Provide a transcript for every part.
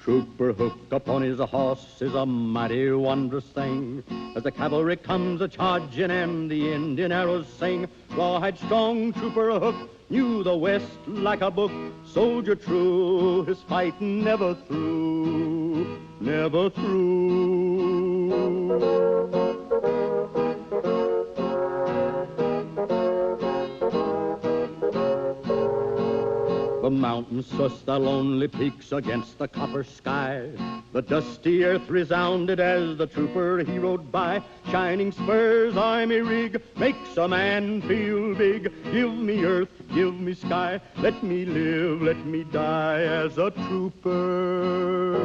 Trooper Hook upon his horse is a mighty wondrous thing. As the cavalry comes a-charging and the Indian arrows sing, rawhide strong Trooper Hook knew the West like a book. Soldier true, his fight never through, never through. The mountains suss their lonely peaks against the copper sky. The dusty earth resounded as the trooper he rode by. Shining spurs, army rig, makes a man feel big. Give me earth, give me sky, let me live, let me die as a trooper.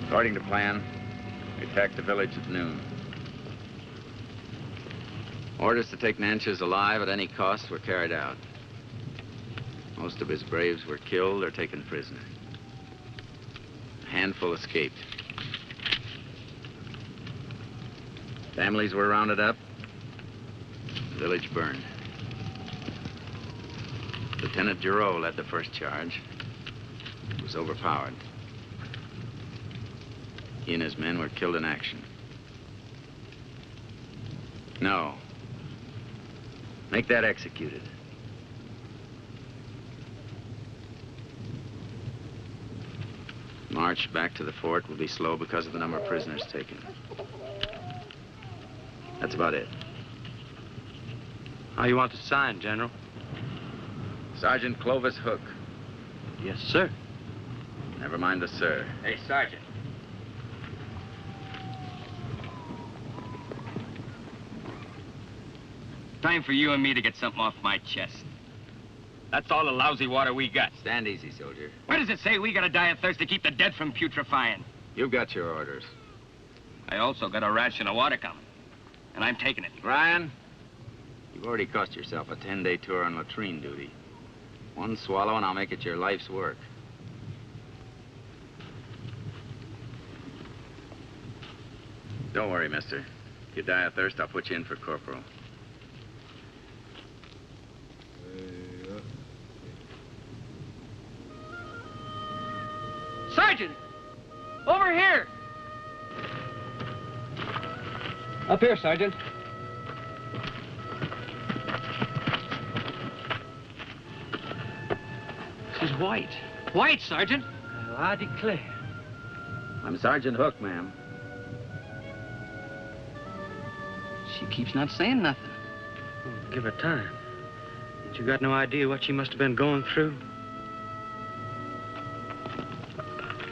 According to plan, we attacked the village at noon. Orders to take Nanches alive at any cost were carried out. Most of his braves were killed or taken prisoner. A handful escaped. Families were rounded up. The village burned. Lieutenant Jurada led the first charge. He was overpowered. He and his men were killed in action. No. Make that executed. March back to the fort will be slow because of the number of prisoners taken. That's about it. How you want to sign, General? Sergeant Clovis Hook. Yes, sir. Never mind the sir. Hey, Sergeant. Time for you and me to get something off my chest. That's all the lousy water we got. Stand easy, soldier. Where does it say we gotta die of thirst to keep the dead from putrefying? You've got your orders. I also got a ration of water coming, and I'm taking it. Ryan, you've already cost yourself a 10-day tour on latrine duty. One swallow and I'll make it your life's work. Don't worry, mister. If you die of thirst, I'll put you in for corporal. Sergeant! Over here! Up here, Sergeant. This is White. White, Sergeant? Well, I declare. I'm Sergeant Hook, ma'am. She keeps not saying nothing. Oh, give her time. But you got no idea what she must have been going through.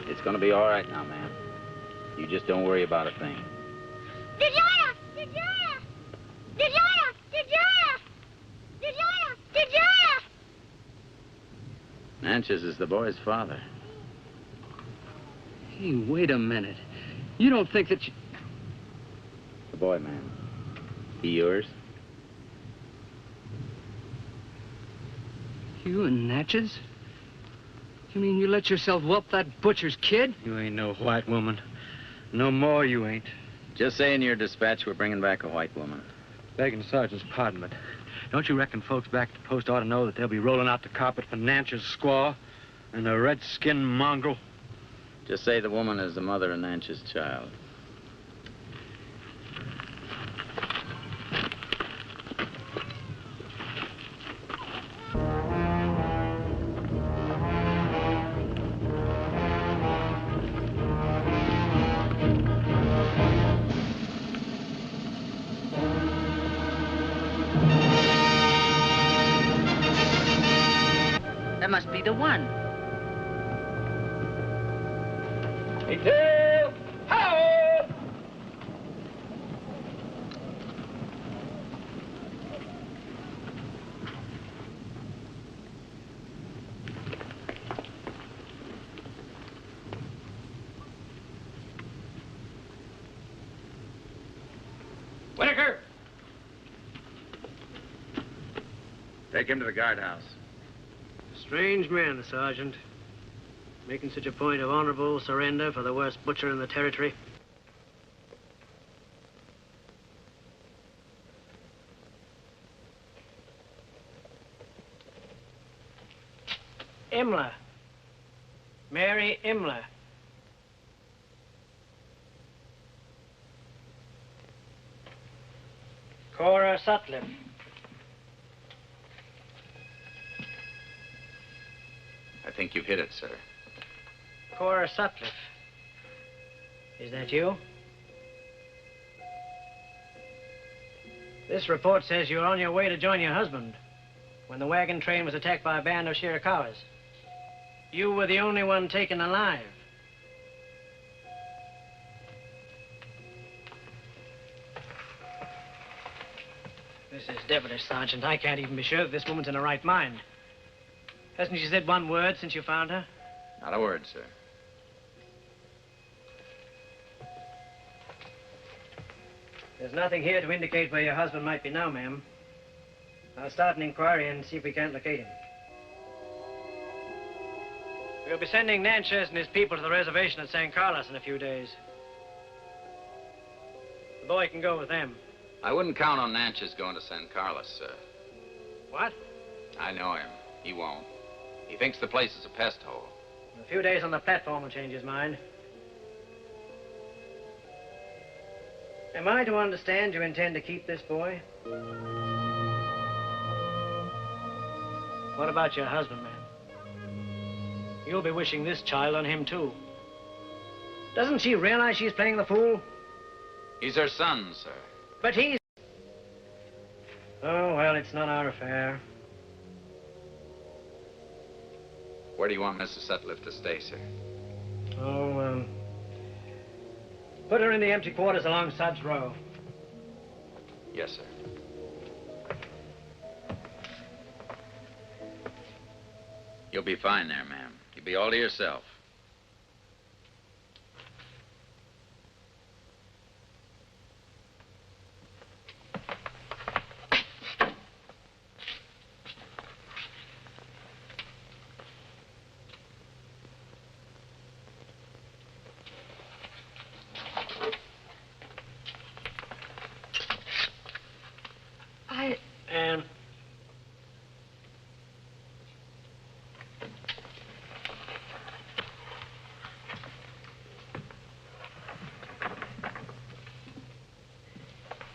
It's gonna be all right now, ma'am. You just don't worry about a thing. Jurada! Jurada! Jurada! Jurada! Jurada! Jurada! Nanchez is the boy's father. Hey, wait a minute. You don't think that you... The boy, man. He yours? You and Natchez? You mean you let yourself whelp that butcher's kid? You ain't no white woman. No more you ain't. Just say in your dispatch we're bringing back a white woman. Begging the sergeant's pardon, but don't you reckon folks back at the post ought to know that they'll be rolling out the carpet for Nanches' squaw and the red-skinned mongrel? Just say the woman is the mother of Nanches' child. That must be the one. Detail! How? Whitaker! Take him to the guardhouse. Strange men, Sergeant. Making such a point of honorable surrender for the worst butcher in the territory. Imler. Mary Imler. Cora Sutcliffe. I think you've hit it, sir. Cora Sutcliffe. Is that you? This report says you're on your way to join your husband when the wagon train was attacked by a band of Chiricahuas. You were the only one taken alive. This is devilish, Sergeant. I can't even be sure that this woman's in her right mind. Hasn't she said one word since you found her? Not a word, sir. There's nothing here to indicate where your husband might be now, ma'am. I'll start an inquiry and see if we can't locate him. We'll be sending Nanchez and his people to the reservation at San Carlos in a few days. The boy can go with them. I wouldn't count on Nanchez going to San Carlos, sir. What? I know him. He won't. He thinks the place is a pest hole. A few days on the platform will change his mind. Am I to understand you intend to keep this boy? What about your husband, man? You'll be wishing this child on him, too. Doesn't she realize she's playing the fool? He's her son, sir. But he's... Oh, well, it's not our affair. Where do you want Mrs. Sutcliffe to stay, sir? Oh, put her in the empty quarters along Suds Row. Yes, sir. You'll be fine there, ma'am. You'll be all to yourself. Anne.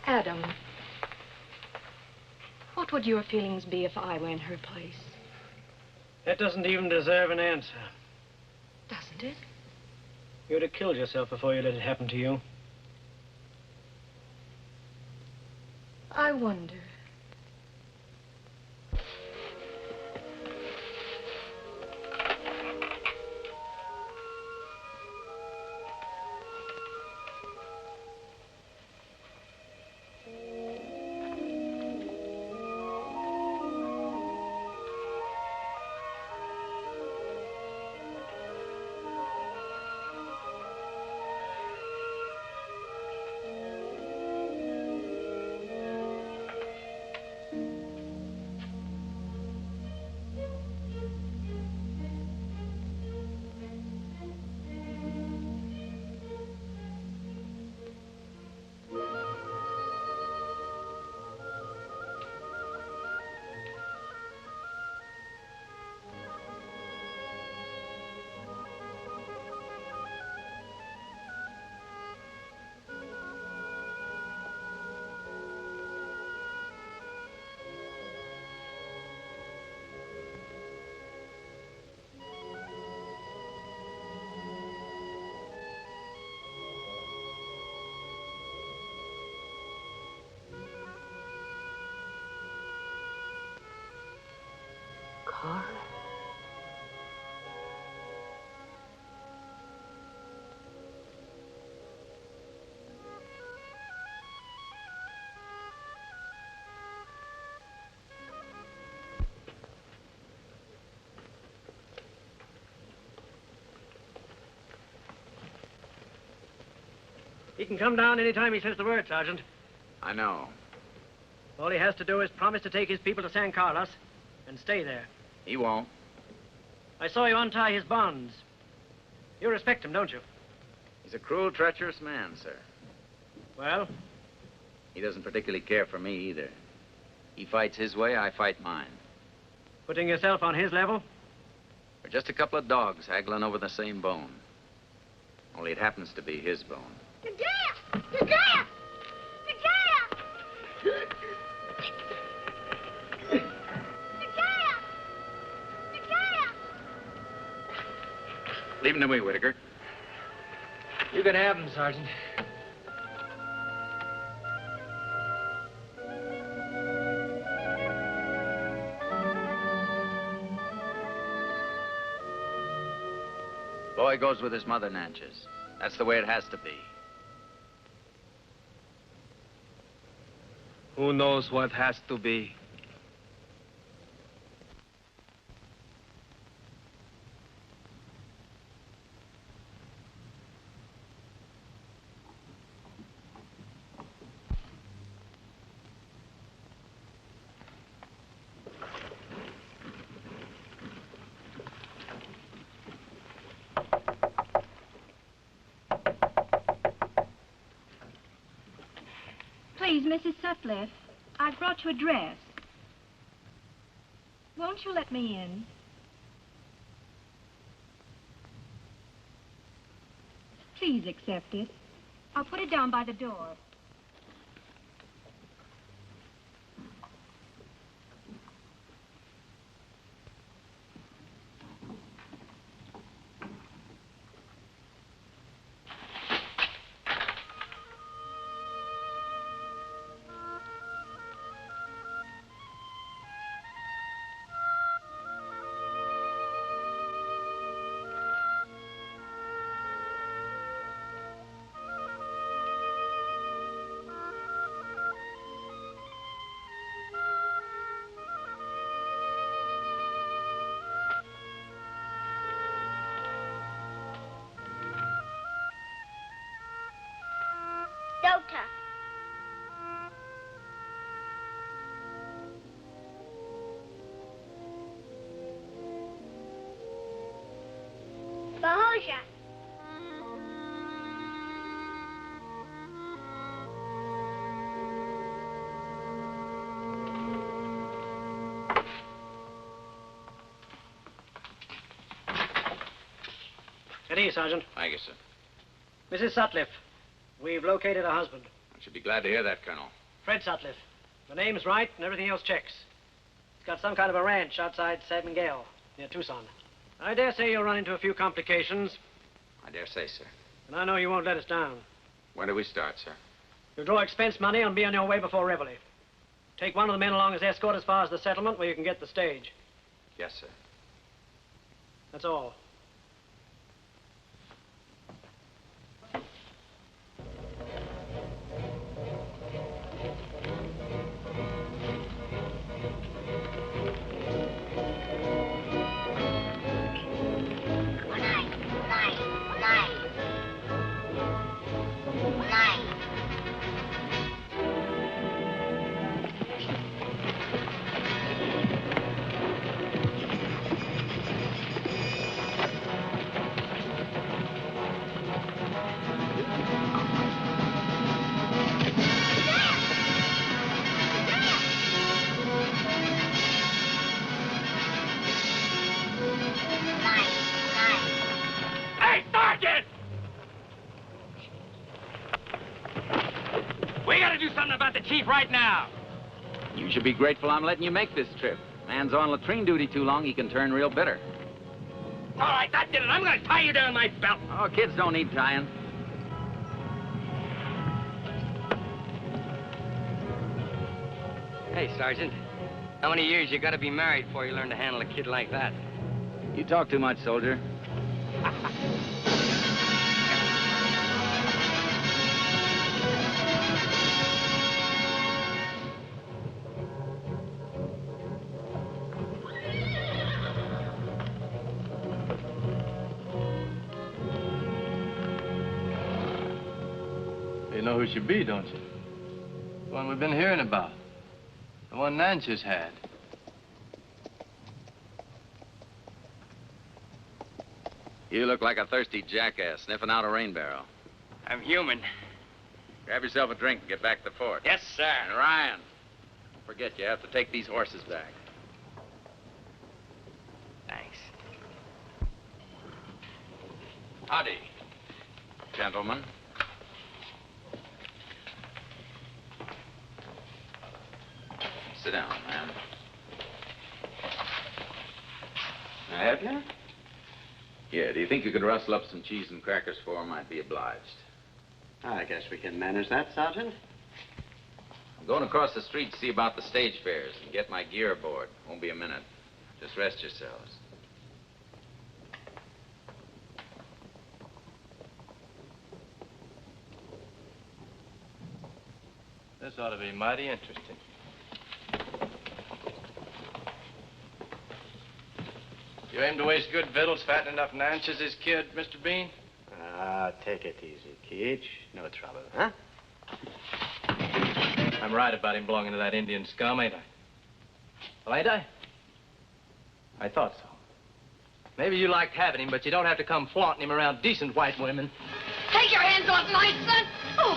Adam, what would your feelings be if I were in her place? That doesn't even deserve an answer. Doesn't it? You'd have killed yourself before you let it happen to you. I wonder. Cora? He can come down anytime he says the word, Sergeant. I know. All he has to do is promise to take his people to San Carlos and stay there. He won't. I saw you untie his bonds. You respect him, don't you? He's a cruel, treacherous man, sir. Well? He doesn't particularly care for me either. He fights his way, I fight mine. Putting yourself on his level? We're just a couple of dogs haggling over the same bone. Only it happens to be his bone. Jurada! Jurada! Jurada! Leave him to me, Whitaker. You can have him, Sergeant. Boy goes with his mother, Nanches. That's the way it has to be. Who knows what has to be? Please, Mrs. Sutcliffe, I've brought you a dress. Won't you let me in? Please accept it. I'll put it down by the door. Dota. Bahoja. At ease, Sergeant. Thank you, sir. Mrs. Sutcliffe, we've located her husband. I should be glad to hear that, Colonel. Fred Sutcliffe. The name's right and everything else checks. He's got some kind of a ranch outside San Miguel, near Tucson. I dare say you'll run into a few complications, I dare say, sir. and I know you won't let us down. When do we start, sir? You'll draw expense money and be on your way before Reveille. Take one of the men along as escort as far as the settlement where you can get the stage. Yes, sir. That's all. Hey, Sergeant! We gotta do something about the chief right now. You should be grateful I'm letting you make this trip. Man's on latrine duty too long, he can turn real bitter. All right, that did it. I'm gonna tie you down my belt. Oh, kids don't need tying. Hey, Sergeant. How many years you gotta be married before you learn to handle a kid like that? You talk too much, soldier. You know who she be, don't you? The one we've been hearing about. The one Nanches had. You look like a thirsty jackass sniffing out a rain barrel. I'm human. Grab yourself a drink and get back to the fort. Yes, sir. And Ryan, don't forget you have to take these horses back. Thanks. Howdy, gentlemen. Sit down, man. Can I help you? Yeah, do you think you could rustle up some cheese and crackers for him? I'd be obliged. I guess we can manage that, Sergeant. I'm going across the street to see about the stage fares and get my gear aboard. Won't be a minute. Just rest yourselves. This ought to be mighty interesting. You aim to waste good victuals fattening up Nanches' kid, Mr. Bean? Ah, take it easy, Keach. No trouble, huh? I'm right about him belonging to that Indian scum, ain't I? Well, ain't I? I thought so. Maybe you liked having him, but you don't have to come flaunting him around decent white women. Take your hands off my son! Oh,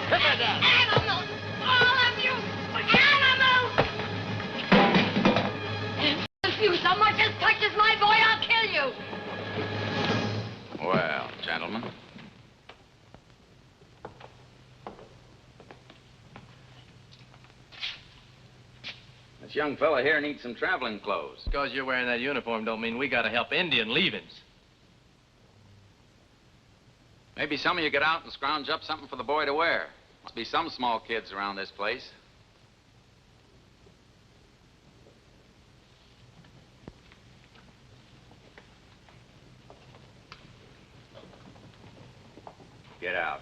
Put that down. animals! All of you! Animals! If you so much as touches my boy, I'll kill you! Well, gentlemen. This young fella here needs some traveling clothes. Because you're wearing that uniform don't mean we gotta help Indian leavings. Maybe some of you get out and scrounge up something for the boy to wear. Must be some small kids around this place. Get out.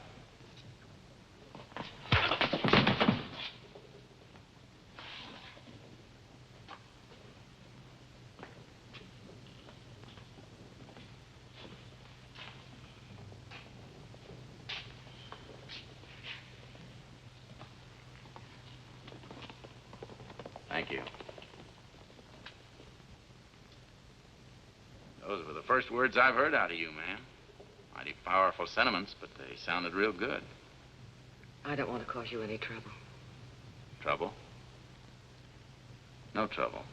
Thank you. Those were the first words I've heard out of you, ma'am. Mighty powerful sentiments, but they sounded real good. I don't want to cause you any trouble. Trouble? No trouble.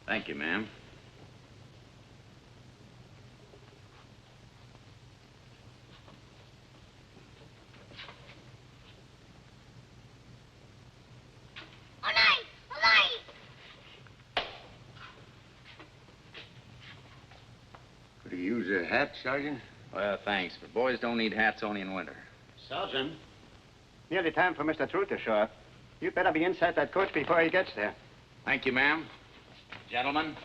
Thank you, ma'am. Could you use a hat, Sergeant? Well, thanks, but boys don't need hats only in winter. Sergeant? Nearly time for Mr. Truth to show up. You'd better be inside that coach before he gets there. Thank you, ma'am. Gentlemen.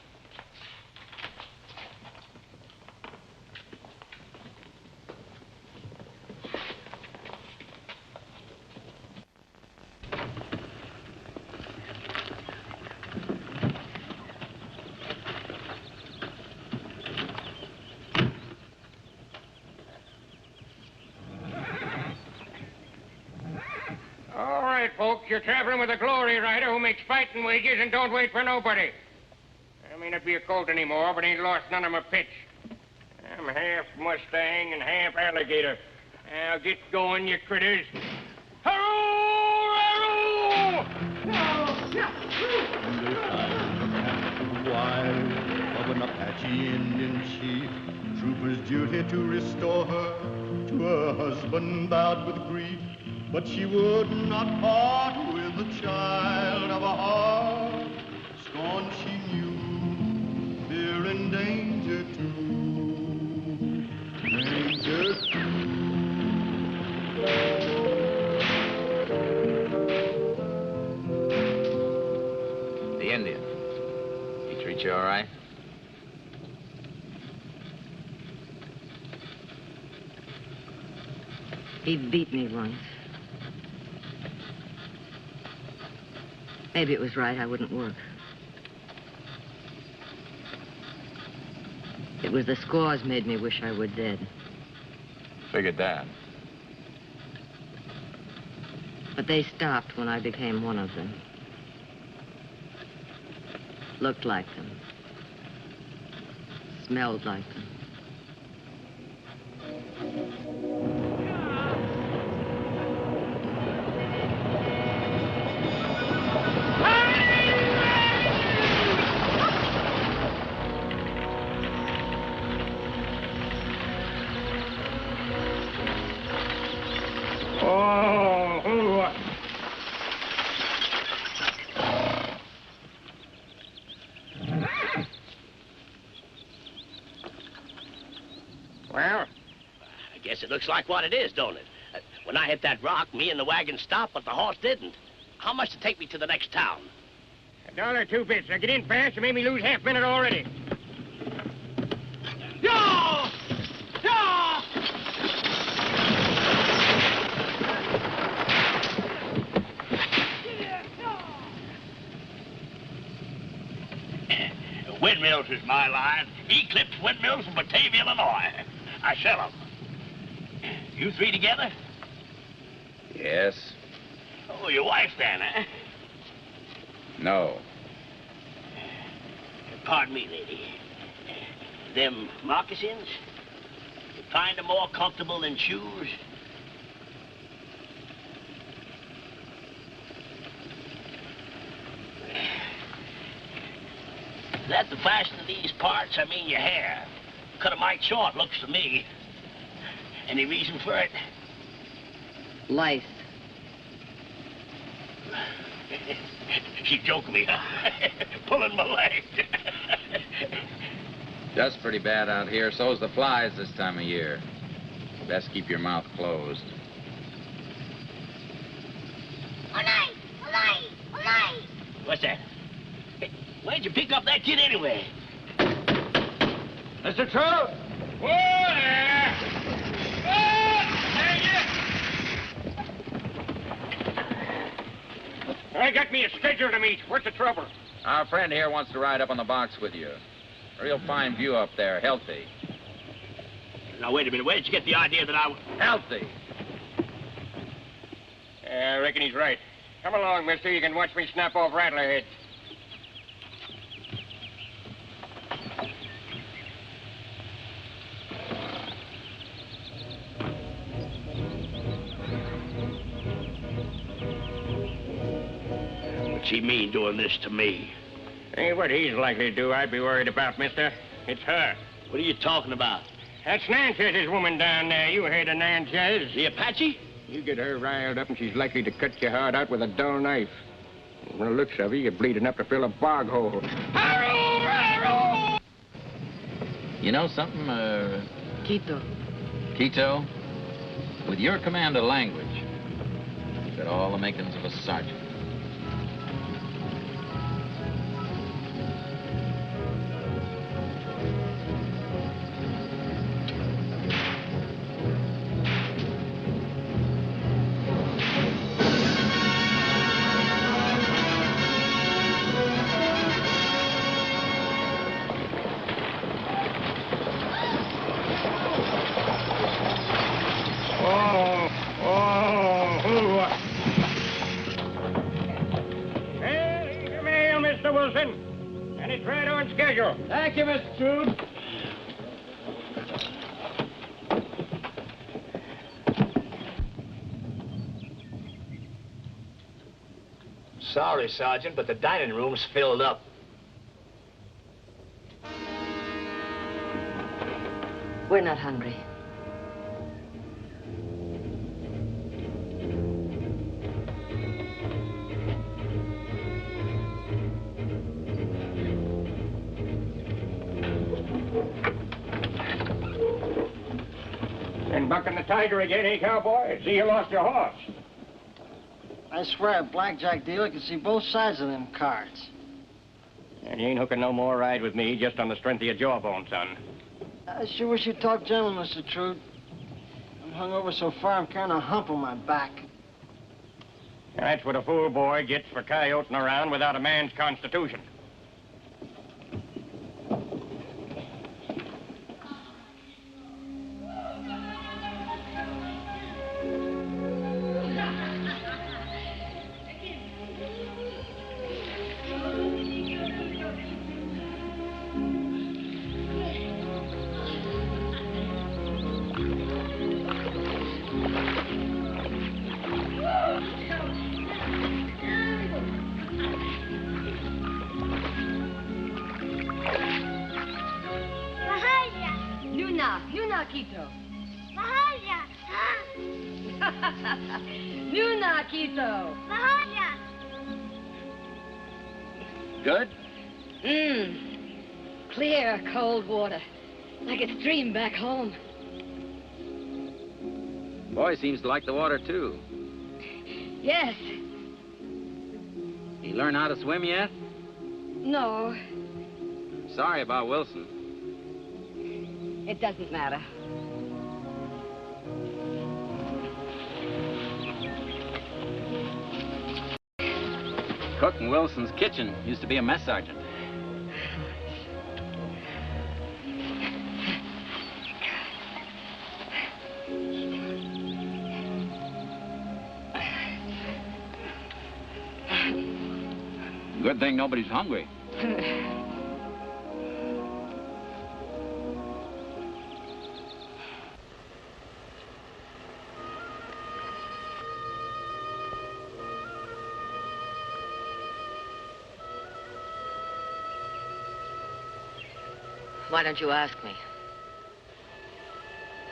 All right, folks, you're traveling with a glory rider who makes fighting wages and don't wait for nobody. I may not be a colt anymore, but ain't lost none of my pitch. I'm half Mustang and half alligator. Now get going, you critters. Hurroo! Hurroo! And they found the wife of an Apache Indian chief. Trooper's duty to restore her to her husband bowed with grief. But she would not part with the child of a heart. Scorn she knew, fear and danger. He beat me once. Maybe it was right I wouldn't work. It was the squaws made me wish I were dead. Figured that. But they stopped when I became one of them. Looked like them. Smelled like them. It looks like what it is, don't it? When I hit that rock, me and the wagon stopped, but the horse didn't. How much to take me to the next town? $1 2 bits. Now get in fast. You made me lose half a minute already. Yo! Yo! Windmills is my line. He clips windmills from Batavia, Illinois. I sell them. You three together? Yes. Oh, your wife then, eh? No. Pardon me, lady. Them moccasins? You find them more comfortable than shoes? Is that the fashion of these parts? I mean your hair. Cut it mighty short, looks to me. Any reason for it? Lice. She's joking me, huh? Pulling my leg. Dust's pretty bad out here. So's the flies this time of year. Best keep your mouth closed. Olay! Olay! Olay! What's that? Hey, where'd you pick up that kid anyway? Mr. True? Whoa there! I got me a schedule to meet. What's the trouble? Our friend here wants to ride up on the box with you. A real fine view up there, healthy. Now, wait a minute. Where did you get the idea that I was... Healthy. I reckon he's right. Come along, mister. You can watch me snap off Rattlerhead. What's he mean doing this to me? Ain't what he's likely to do I'd be worried about, mister. It's her. What are you talking about? That's Nanchez's woman down there. You heard of Nanchez. The Apache? You get her riled up and she's likely to cut your heart out with a dull knife. From the looks of you, you're bleeding up to fill a bog hole. You know something, Quito. Quito? With your command of language, you've got all the makings of a sergeant. Thank you, Mr. Trude. Sorry, Sergeant, but the dining room's filled up. We're not hungry. And bucking the tiger again, eh, cowboy? See, you lost your horse. I swear a blackjack dealer can see both sides of them cards. And you ain't hooking no more ride with me just on the strength of your jawbone, son. I sure wish you'd talk gentle, Mr. Trude. I'm hung over so far I'm carrying a hump on my back. That's what a fool boy gets for coyoting around without a man's constitution. Good? Clear, cold water. Like a stream back home. Boy seems to like the water, too. Yes. You learn how to swim yet? No, Sorry about Wilson. it doesn't matter. Cook in Wilson's kitchen used to be a mess sergeant. Good thing nobody's hungry. Why don't you ask me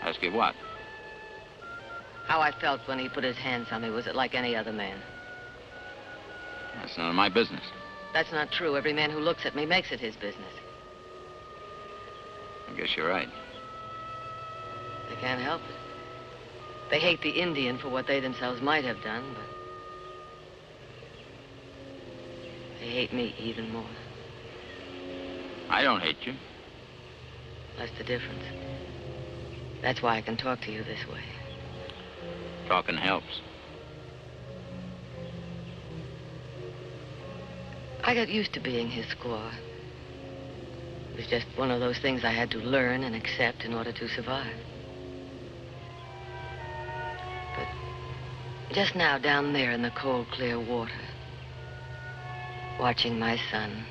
Ask you what? how I felt when he put his hands on me? Was it like any other man? That's none of my business. That's not true. Every man who looks at me makes it his business. I guess you're right. They can't help it. They hate the Indian for what they themselves might have done, but they hate me even more. I don't hate you. That's the difference. That's why I can talk to you this way. Talking helps. I got used to being his squaw. It was just one of those things I had to learn and accept in order to survive. But just now, down there in the cold, clear water, watching my son,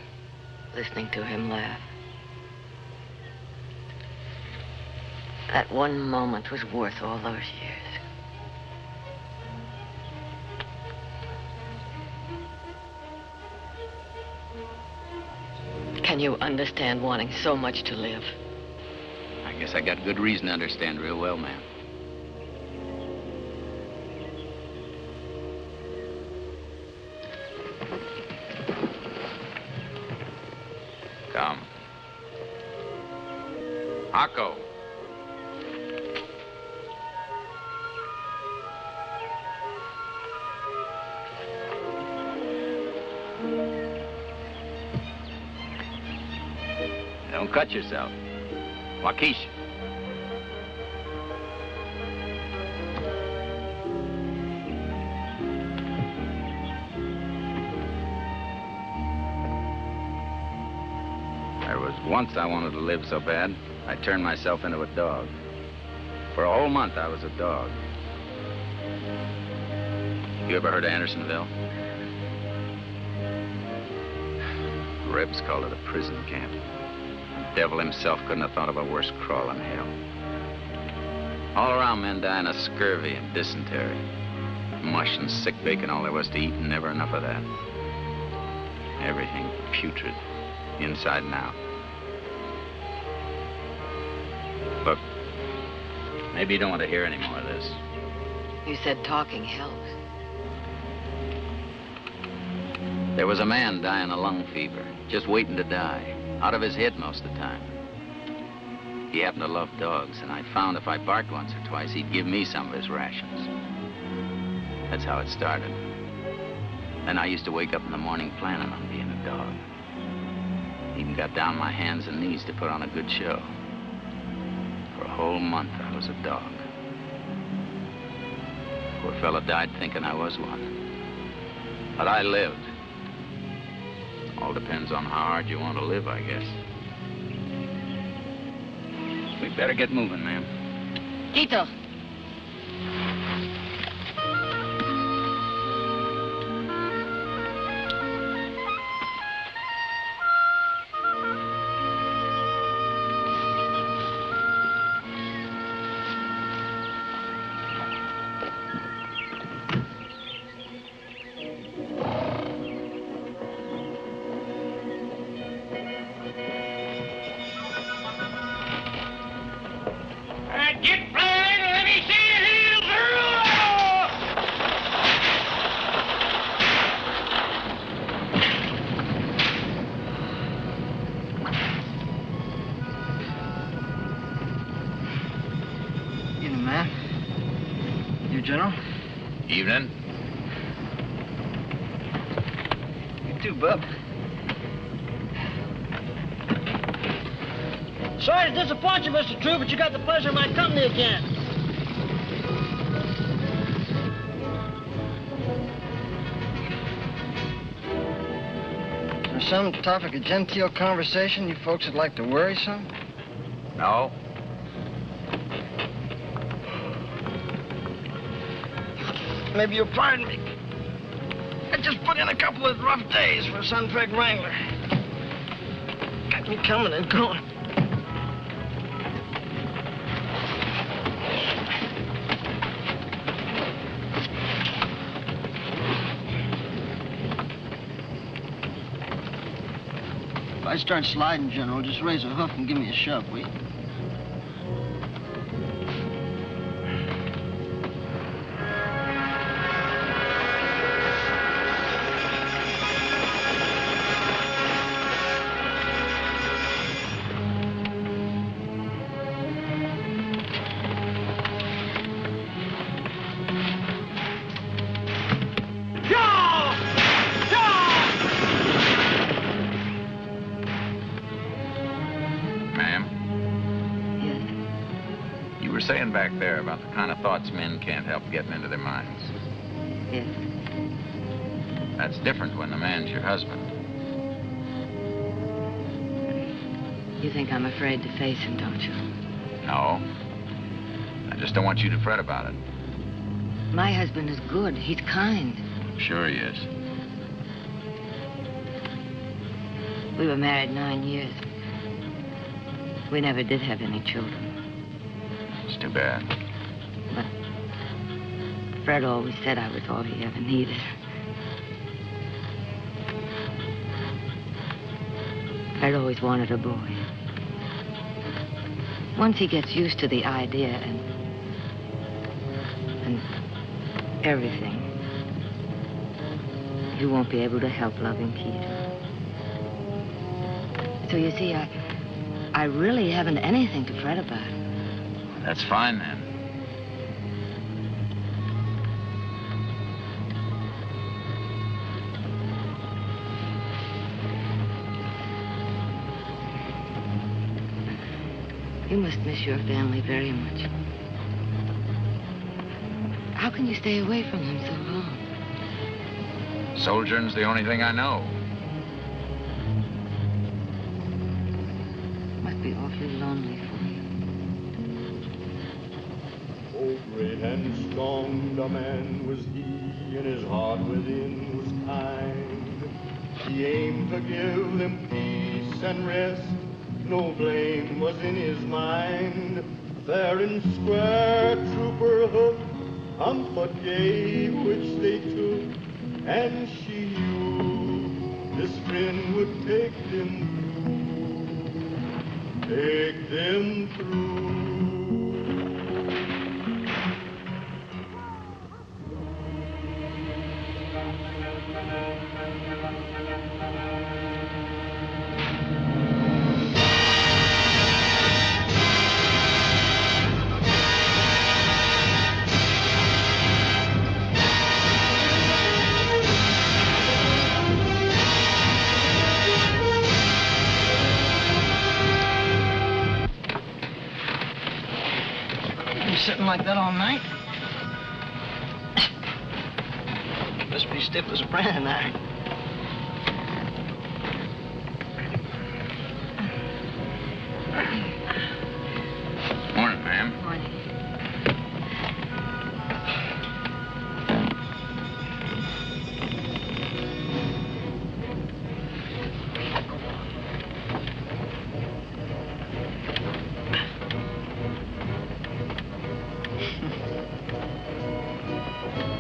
listening to him laugh, that one moment was worth all those years. Can you understand wanting so much to live? I guess I got good reason to understand real well, ma'am. Come. Akko. Don't cut yourself. Marquis. There was once I wanted to live so bad, I turned myself into a dog. For a whole month, I was a dog. You ever heard of Andersonville? Rebs called it a prison camp. The devil himself couldn't have thought of a worse crawl in hell. All around, men dying of scurvy and dysentery. Mush and sick bacon, all there was to eat, and never enough of that. Everything putrid, inside and out. Look, maybe you don't want to hear any more of this. You said talking helps. There was a man dying of lung fever, just waiting to die. Out of his head most of the time. He happened to love dogs, and I found if I barked once or twice, he'd give me some of his rations. That's how it started. Then I used to wake up in the morning planning on being a dog. Even got down on my hands and knees to put on a good show. For a whole month, I was a dog. Poor fella died thinking I was one. But I lived. All depends on how hard you want to live, I guess. We better get moving, ma'am. Tito. Get blind and let me see your heels, Earl! Evening, man. You, General? Evening. You too, bub. Sorry to disappoint you, Mr. True, but you got the pleasure of my company again. Is there some topic of genteel conversation you folks would like to worry some? No. Maybe you'll pardon me. I just put in a couple of rough days for a sun-fed wrangler. Got me coming and going. If I start sliding, General, just raise a hoof and give me a shove, will you? Saying back there about the kind of thoughts men can't help getting into their minds. Yes. That's different when the man's your husband. You think I'm afraid to face him, don't you? No. I just don't want you to fret about it. My husband is good. He's kind. Sure he is. We were married 9 years. We never did have any children. It's too bad. But Fred always said I was all he ever needed. Fred always wanted a boy. Once he gets used to the idea and everything, he won't be able to help loving Keith. So you see, I really haven't anything to fret about. That's fine, then. You must miss your family very much. How can you stay away from them so long? Soldiering's the only thing I know. Must be awfully lonely for you. Oh, great and strong the man was he, and his heart within was kind. He aimed to give them peace and rest, no blame was in his mind. Fair and square, trooper Hook, Humphot gave which they took, and she knew this friend would take them through. Sitting like that all night? Must be stiff as a branding iron. Morning, ma'am. Morning.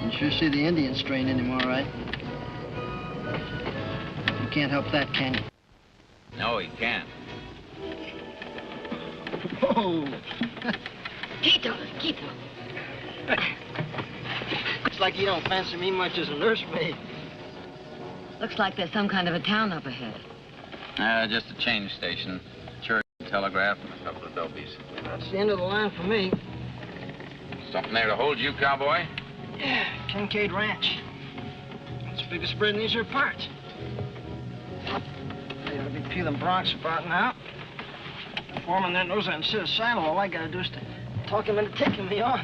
You sure see the Indian strain in him, all right? You can't help that, can you? No, he can't. Whoa! Quito, Quito. Looks like you don't fancy me much as a nursemaid. Looks like there's some kind of a town up ahead. Just a change station. Church, telegraph, and a couple of dobies. That's the end of the line for me. Something there to hold you, cowboy? Yeah, Kincaid Ranch. It's the biggest spread in these here parts. They ought to be peeling broncs about now. The foreman there knows I insist saddle. All I gotta do is to talk him into taking me on.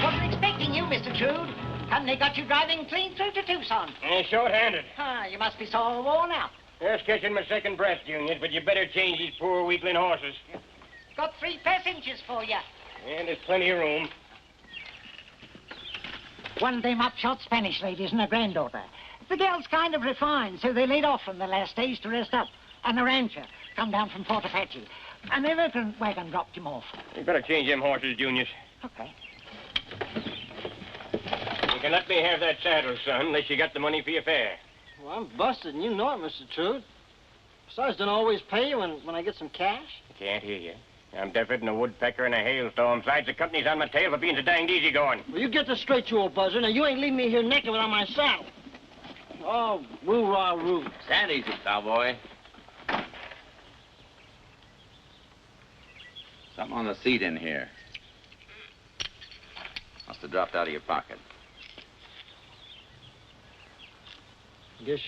Wasn't expecting you, Mr. Trude. Haven't they got you driving clean through to Tucson? Short-handed. Ah, you must be so worn out. Just catching my second breath, Junior, but you better change these poor weakling horses. Got 3 passengers for you. And there's plenty of room. One of them upshot Spanish ladies and her granddaughter. The girl's kind of refined, so they laid off from the last stage to rest up. And the rancher come down from Fort Apache. And their wagon dropped him off. You better change them horses, Junior. Okay. You can let me have that saddle, son, unless you got the money for your fare. Well, I'm busted, and you know it, Mr. Trude. Besides, don't I always pay you when I get some cash? I can't hear you. I'm deafer than a woodpecker in a hailstorm. Besides, the company's on my tail for being so danged easygoing. Well, you get this straight, you old buzzer. Now, you ain't leaving me here naked without my saddle. Oh, woo-rah-roo. Stand easy, cowboy. Something on the seat in here. Must have dropped out of your pocket. Guess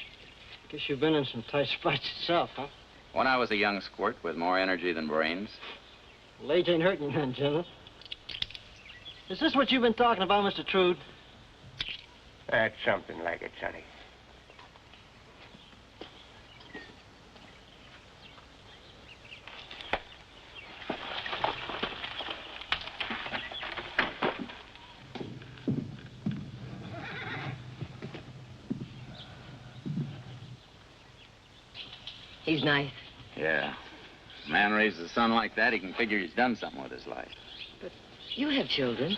you've been in some tight spots yourself, huh? When I was a young squirt with more energy than brains. Well, age ain't hurting you none, General. Is this what you've been talking about, Mr. Trude? That's something like it, Sonny. He's nice. Yeah. A man raises a son like that, he can figure he's done something with his life. But you have children.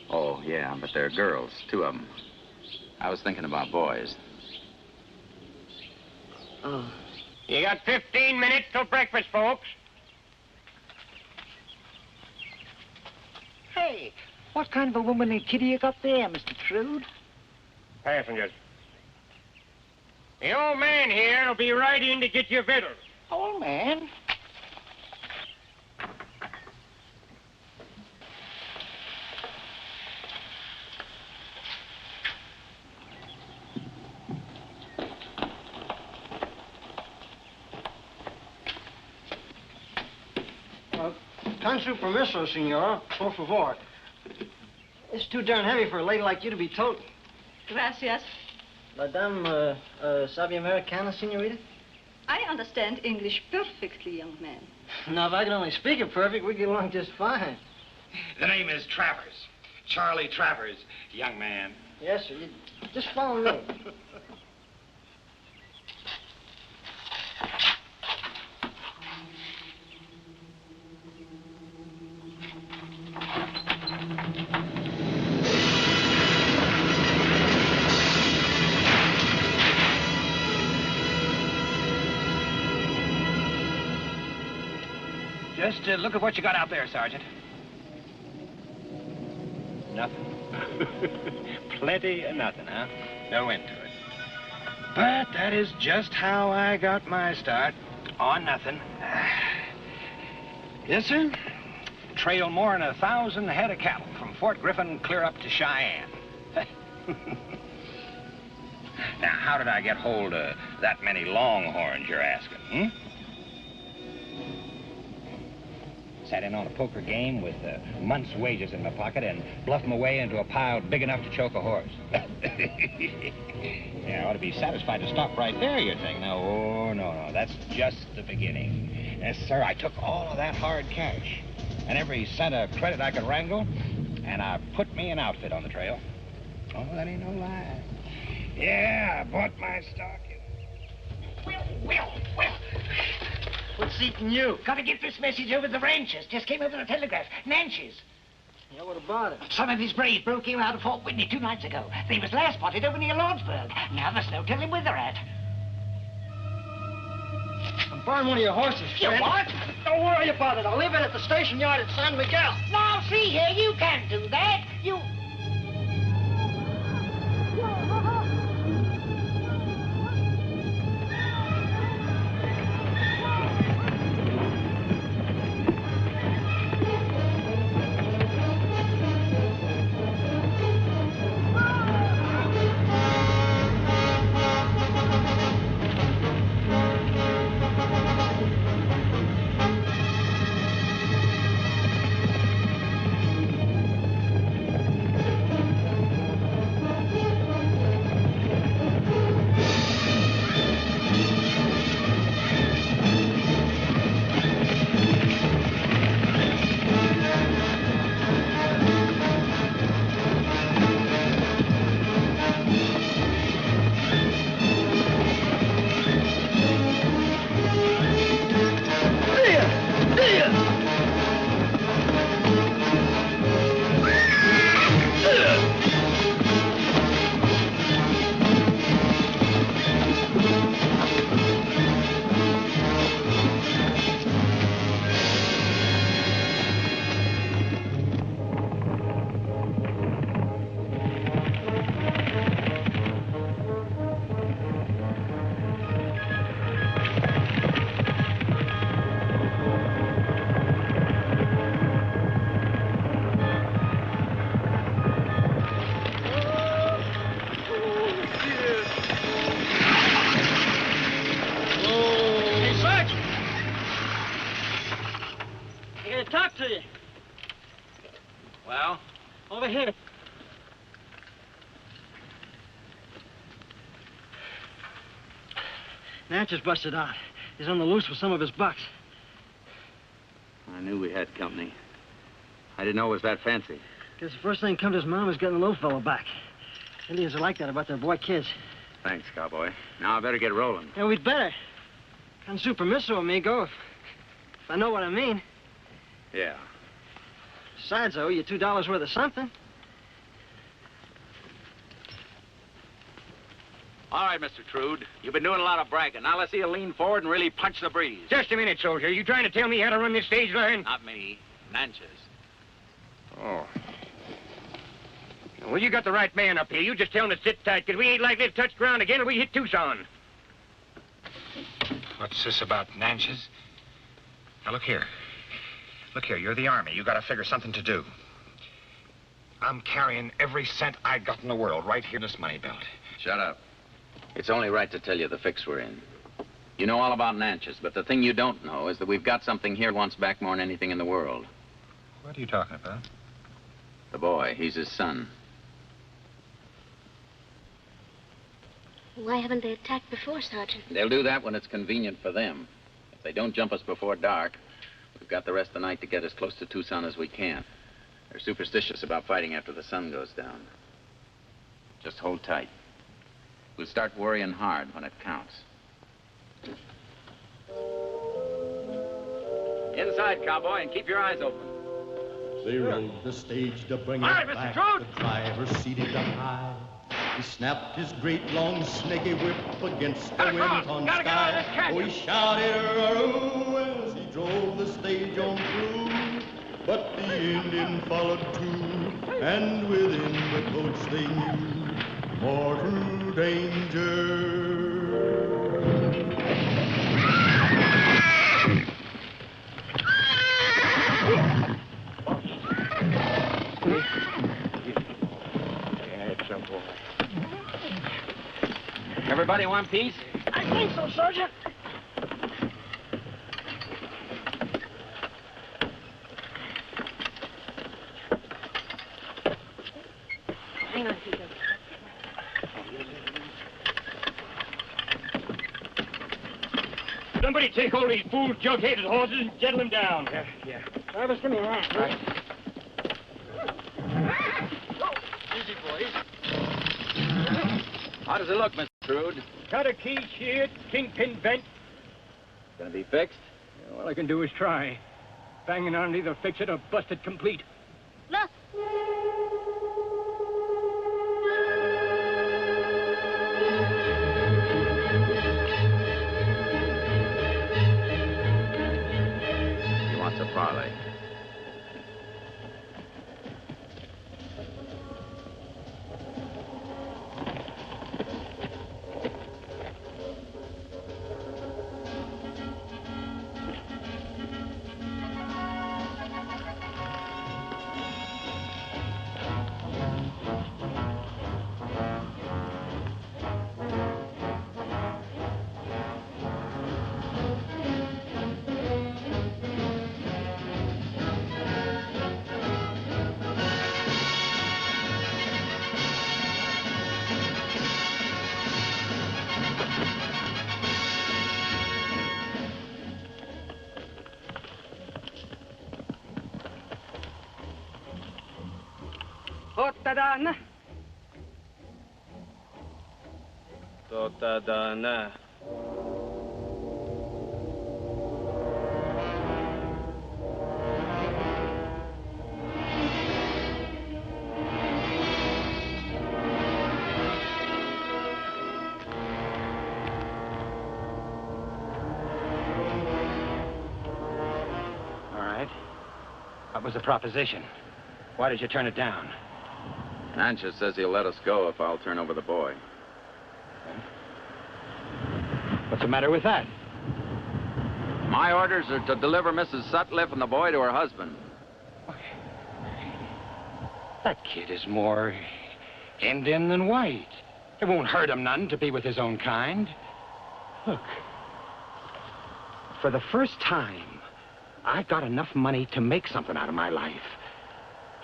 Oh, yeah, but they're girls, 2 of them. I was thinking about boys. Oh. You got 15 minutes till breakfast, folks. Hey, what kind of a woman and kitty you got there, Mr. Trude? Passengers. The old man here will be right in to get your victuals. Old man? Con su permiso, senora. Por favor. It's too darn heavy for a lady like you to be toting. Gracias. Madame, sabe Americana, senorita? I understand English perfectly, young man. Now, if I could only speak it perfect, we'd get along just fine. The name is Travers. Charlie Travers, young man. Yes, sir. You just follow me. Just look at what you got out there, Sergeant. Nothing. Plenty of nothing, huh? No end to it. But that is just how I got my start. On nothing. Yes, sir. Trail more than 1,000 head of cattle from Fort Griffin clear up to Cheyenne. Now, how did I get hold of that many longhorns you're asking, Sat in on a poker game with a month's wages in my pocket and bluffed my way into a pile big enough to choke a horse. Yeah, I ought to be satisfied to stop right there, you think. No, oh, no, that's just the beginning. Yes, sir, I took all of that hard cash and every cent of credit I could wrangle, and I put me an outfit on the trail. Oh, that ain't no lie. Yeah, I bought my stock. Well. What's eating you? Gotta get this message over the ranches. Just came over the telegraph. Nanches. Yeah, what about it? Some of his braves broke in out of Fort Whitney 2 nights ago. They was last spotted over near Lordsburg. Now there's no telling where they're at. I'm buying one of your horses, You friend. what? Don't worry about it. I'll leave it at the station yard at San Miguel. Now, see here, you can't do that. You... Talk to you. Well? Over here. Natchez busted out. He's on the loose with some of his bucks. I knew we had company. I didn't know it was that fancy. Guess the first thing come to his mind was getting the little fellow back. Indians are like that about their boy kids. Thanks, cowboy. Now I better get rolling. Yeah, we'd better. Con su permiso, amigo, if I know what I mean. Yeah. Besides, I owe you $2 worth of something. All right, Mr. Trude. You've been doing a lot of bragging. Now let's see you lean forward and really punch the breeze. Just a minute, soldier. You trying to tell me how to run this stage line? Not me. Nanchez. Oh. Well, you got the right man up here. You just tell him to sit tight, because we ain't likely to touch ground again till we hit Tucson. What's this about Nanches? Now, look here. Look here, you're the Army. You gotta figure something to do. I'm carrying every cent I got in the world right here in this money belt. Shut up. It's only right to tell you the fix we're in. You know all about Nanches, but the thing you don't know is that we've got something here wants back more than anything in the world. What are you talking about? The boy. He's his son. Why haven't they attacked before, Sergeant? They'll do that when it's convenient for them. If they don't jump us before dark, we've got the rest of the night to get as close to Tucson as we can. They're superstitious about fighting after the sun goes down. Just hold tight. We'll start worrying hard when it counts. Inside, cowboy, and keep your eyes open. They rode the stage to bring All it right, Mr. back. Trude. The driver seated up high. He snapped his great long snaky whip against the wind-torn sky. Oh, he shouted "Aroo" as he drove the stage on through. But the Indian followed too, and within the coach they knew mortal danger. Everybody want peace? I think so, Sergeant. Hang on, Peter. Somebody take hold of these fool jug-headed horses and settle them down. Yeah. Travis, give me a hand. Right. Easy, boys. How does it look, Mr. Trude? Cut a key sheared, kingpin bent. Gonna be fixed? All I can do is try. Banging on it either fix it or bust it complete. Look. He wants a parley. Totadana. Totadana. All right. What was the proposition? Why did you turn it down? Nanches says he'll let us go if I'll turn over the boy. What's the matter with that? My orders are to deliver Mrs. Sutcliffe and the boy to her husband. That kid is more Indian than white. It won't hurt him none to be with his own kind. Look, for the first time, I got enough money to make something out of my life.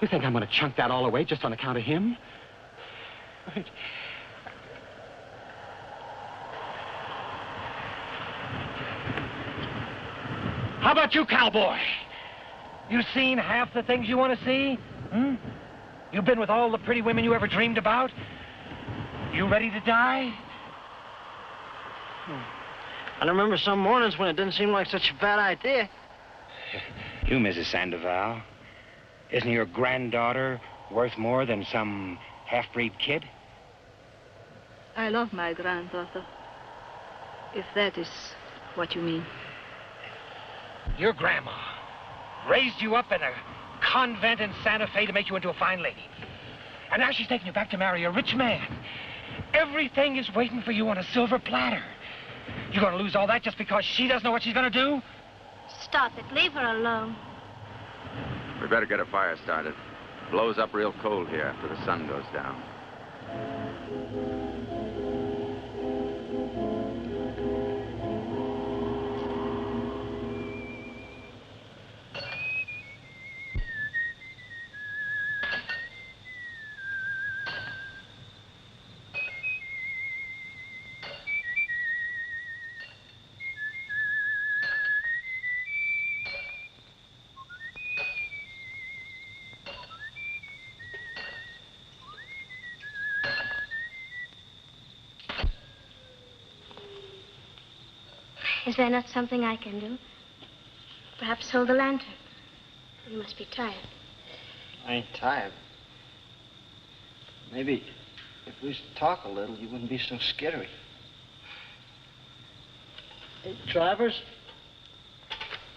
You think I'm going to chunk that all away just on account of him? How about you, cowboy? You seen half the things you want to see? Hmm? You been with all the pretty women you ever dreamed about? You ready to die? I remember some mornings when it didn't seem like such a bad idea. You, Mrs. Sandoval, isn't your granddaughter worth more than some half-breed kid? I love my granddaughter, if that is what you mean. Your grandma raised you up in a convent in Santa Fe to make you into a fine lady. And now she's taking you back to marry a rich man. Everything is waiting for you on a silver platter. You're going to lose all that just because she doesn't know what she's going to do? Stop it. Leave her alone. We better get a fire started. It blows up real cold here after the sun goes down. Is there not something I can do? Perhaps hold the lantern. You must be tired. I ain't tired. Maybe if we talk a little, you wouldn't be so skittery. Hey, Travers?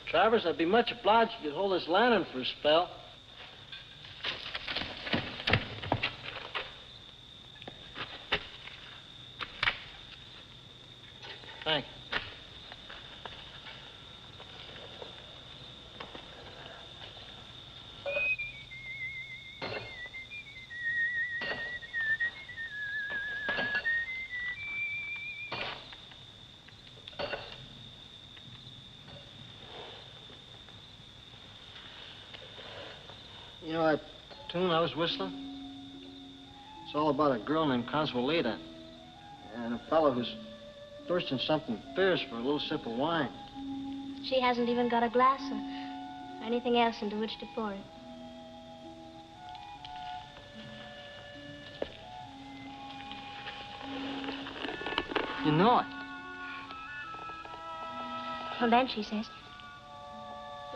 Travers, I'd be much obliged if you'd hold this lantern for a spell. Thank you. tune I was whistling? It's all about a girl named Consuelita and a fellow who's thirsting something fierce for a little sip of wine. She hasn't even got a glass or anything else into which to pour it. You know it. Well, then she says,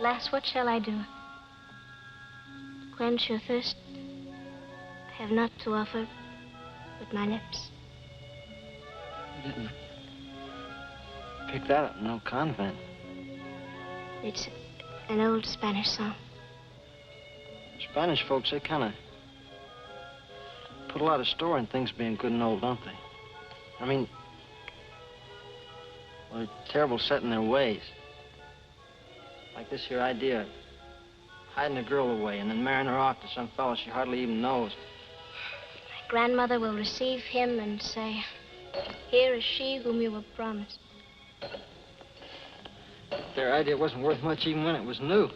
"Lass, what shall I do? Quench your thirst, I have naught to offer but my lips." You didn't pick that up in no convent. It's an old Spanish song. Spanish folks, they kind of put a lot of store in things being good and old, don't they? I mean, well, they're terrible set in their ways. Like this here idea of hiding a girl away and then marrying her off to some fellow she hardly even knows. My grandmother will receive him and say, "Here is she whom you were promised." Their idea wasn't worth much even when it was new.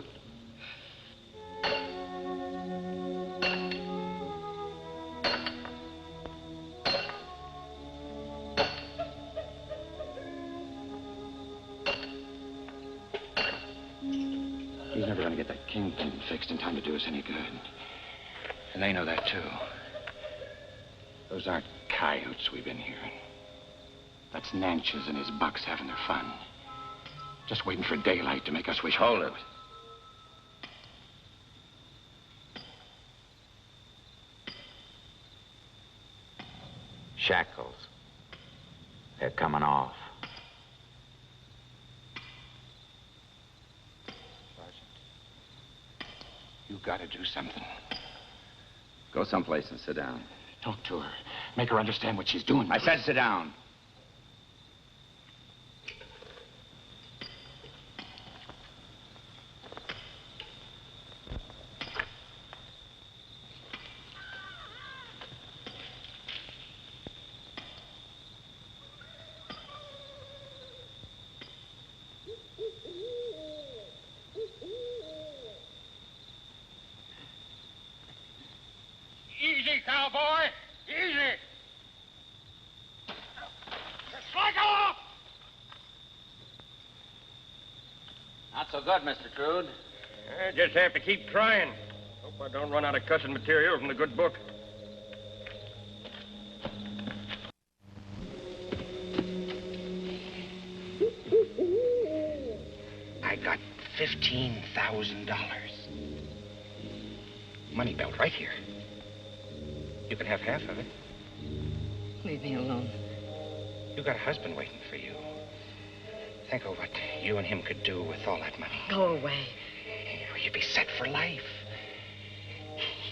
He's never going to get that kingpin fixed in time to do us any good. And they know that, too. Those aren't coyotes we've been hearing. That's Nanches and his bucks having their fun. Just waiting for daylight to make us wish. Hold it. Shackles. They're coming off. You gotta do something. Go someplace and sit down. Talk to her. Make her understand what she's doing. I said sit down. Easy, cowboy. Easy. Slack off! Not so good, Mr. Trude. I just have to keep trying. Hope I don't run out of cussing material from the good book. I got $15,000. Money belt right here. You can have half of it. Leave me alone. You got a husband waiting for you. Think of what you and him could do with all that money. Go away. You'd be set for life.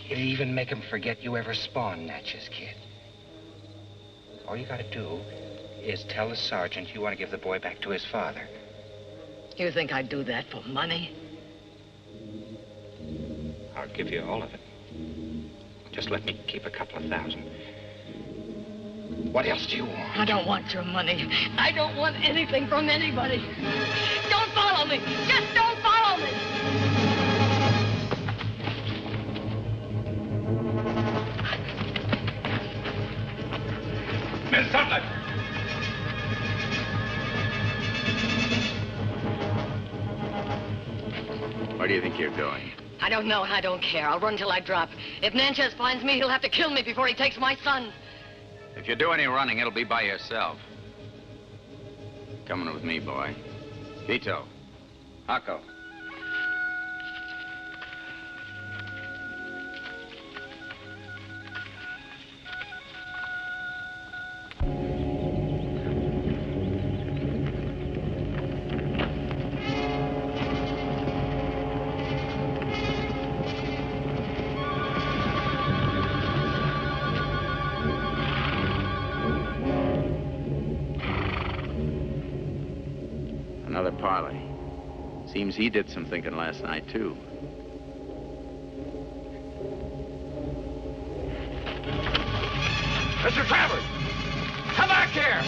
It'd even make him forget you ever spawned Natchez Kid. All you gotta do is tell the sergeant you want to give the boy back to his father. You think I'd do that for money? I'll give you all of it. Just let me keep a couple of thousand. What else do you want? I don't want your money. I don't want anything from anybody. Don't follow me. Just don't follow me. Miss Sutton! Where do you think you're going? I don't know and I don't care. I'll run till I drop. If Nanchez finds me, he'll have to kill me before he takes my son. If you do any running, it'll be by yourself. Coming with me, boy. Vito. Paco. Another parley. Seems he did some thinking last night, too. Mr. Travers! Come back here!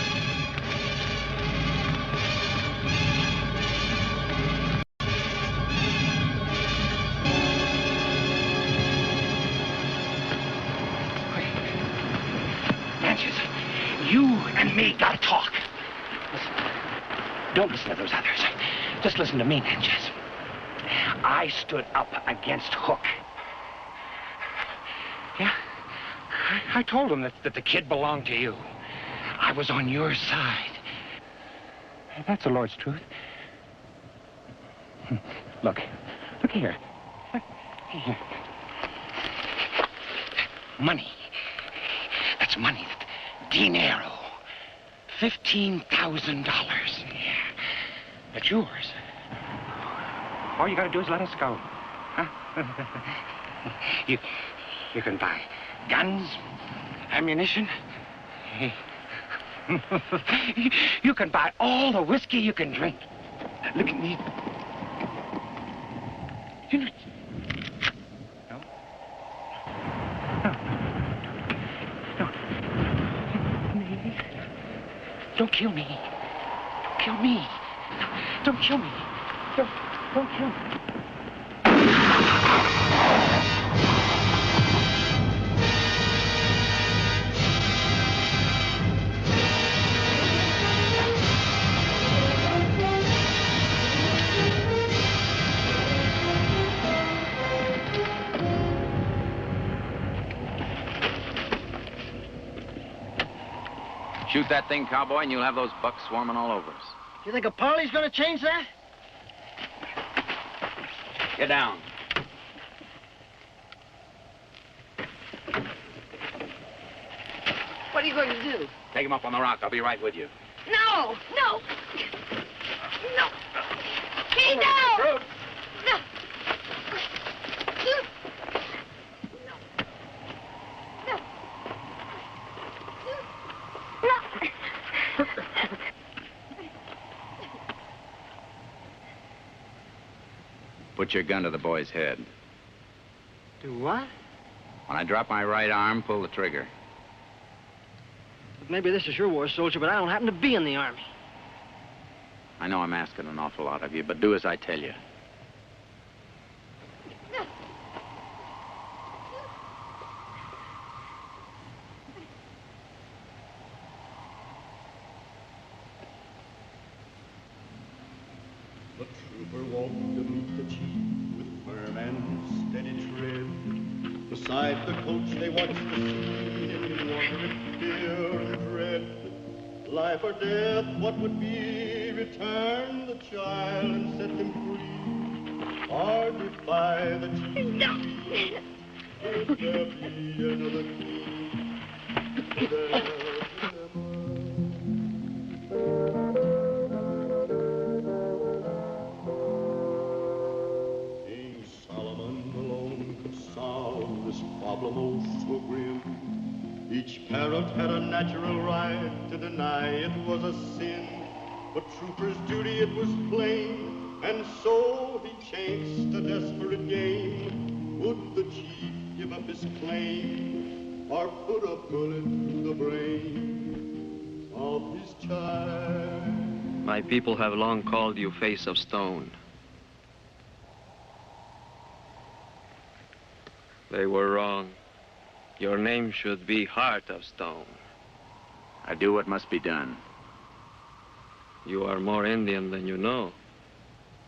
Nanches, you and me gotta talk. Listen, don't listen to those others. Just listen to me, Nanches. I stood up against Hook. Yeah? I told him that the kid belonged to you. I was on your side. That's the Lord's truth. Look here. Here. Money. That's money. Dinero. $15,000. Yeah. That's yours. All you gotta do is let us go. Huh? You can buy guns, ammunition. You can buy all the whiskey you can drink. Look at me. You know... No. Don't kill me. Don't kill me. Don't kill me. Don't kill me. Shoot that thing, cowboy, and you'll have those bucks swarming all over us. You think a parley's gonna change that? Get down. What are you going to do? Take him up on the rock. I'll be right with you. No! No! No! Pete, no! No! Put your gun to the boy's head. Do what? When I drop my right arm, pull the trigger. Maybe this is your war, soldier, but I don't happen to be in the Army. I know I'm asking an awful lot of you, but do as I tell you. The trooper walked to meet the chief with firm and steady tread. Beside the coach they watched the scene in wonder, fear, and dread. Life or death, what would be? Return the child and set them free, or defy the chief. Would there be another king? Would there be problem oh so grim. Each parent had a natural right to deny it was a sin, but trooper's duty it was plain, and so he chased a desperate game. Would the chief give up his claim, or put a bullet through the brain of his child? My people have long called you Face of Stone. They were wrong. Your name should be Heart of Stone. I do what must be done. You are more Indian than you know.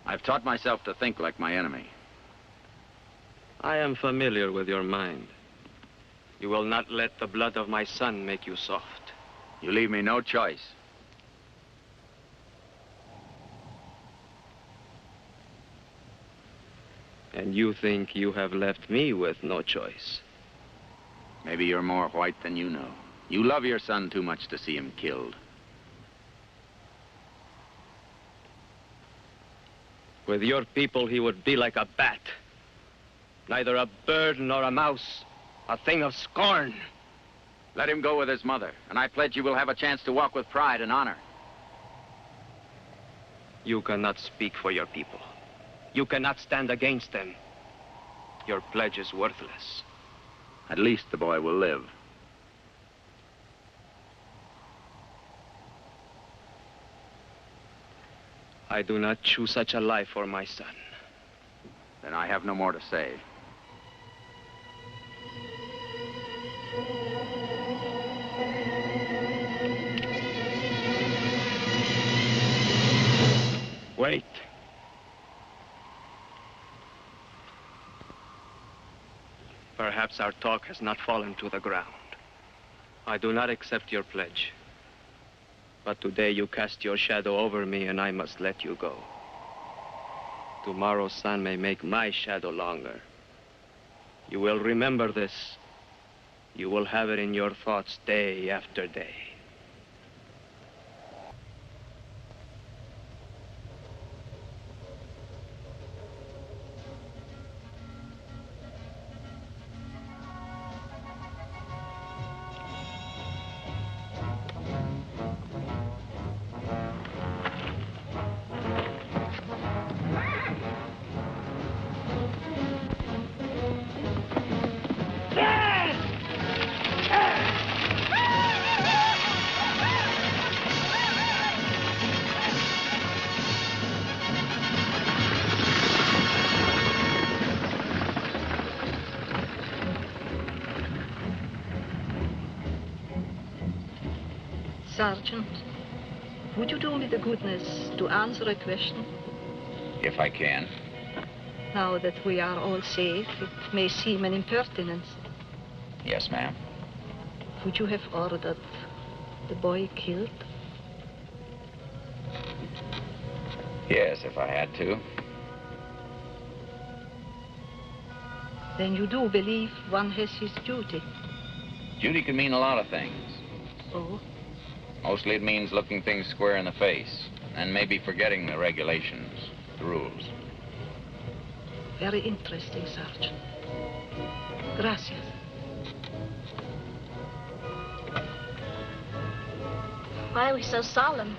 I've taught myself to think like my enemy. I am familiar with your mind. You will not let the blood of my son make you soft. You leave me no choice. And you think you have left me with no choice. Maybe you're more white than you know. You love your son too much to see him killed. With your people, he would be like a bat. Neither a bird nor a mouse. A thing of scorn. Let him go with his mother, and I pledge you will have a chance to walk with pride and honor. You cannot speak for your people. You cannot stand against them. Your pledge is worthless. At least the boy will live. I do not choose such a life for my son. Then I have no more to say. perhaps our talk has not fallen to the ground. I do not accept your pledge. But today you cast your shadow over me and I must let you go. Tomorrow's sun may make my shadow longer. You will remember this. You will have it in your thoughts day after day. Sergeant, would you do me the goodness to answer a question? If I can. Now that we are all safe, it may seem an impertinence. Yes, ma'am. Would you have ordered the boy killed? Yes, if I had to. Then you do believe one has his duty? Duty can mean a lot of things. Oh? Mostly it means looking things square in the face, and maybe forgetting the regulations, the rules. Very interesting, Sergeant. Gracias. Why are we so solemn?